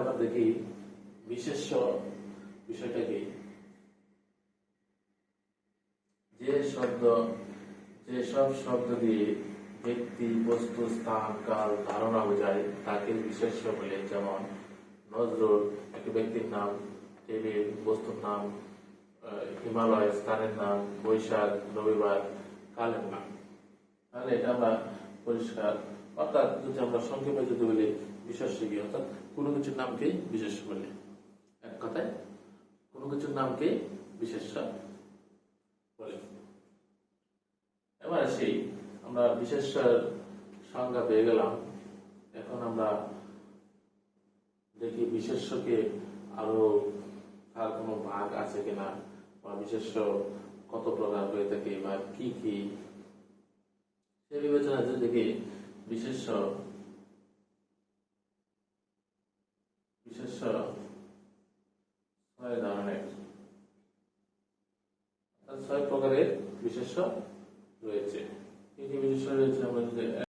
আবার দেখি বিশেষ্য বিষয়টা কি। যেসব শব্দ দিয়ে ব্যক্তি, বস্তু, স্থান, কাল, ধারণা বোঝায় তাকে বিশেষ্য বলে। যেমন নজরুল একটি ব্যক্তির নাম, টেবিল বস্তুর নাম, হিমালয় স্থানের নাম, বৈশাখ রবিবার কালের নাম। তাহলে এটা আমরা পরিষ্কার। অর্থাৎ যদি আমরা সংক্ষেপে যদি বলি বিশেষ্য কি, অর্থাৎ কোনো কিছুর নামকেই বিশেষ্য বলে। এক কথায় কোনো কিছুর নামকেই বিশেষ্য বলে। এবার আসি, আমরা বিশেষ্যের সংজ্ঞা পেয়ে গেলাম। এখন আমরা দেখি বিশেষ্যকে আরো তার কোনো ভাগ আছে কিনা, বা বিশেষ্য কত প্রকার হয়ে থাকে বা কি কি, সে বিবেচনা যদি দেখি বিশেষ্য ছয় ধরনের, 6 প্রকারের বিশেষ্য রয়েছে। কি কি বিশেষ্য রয়েছে আমরা যদি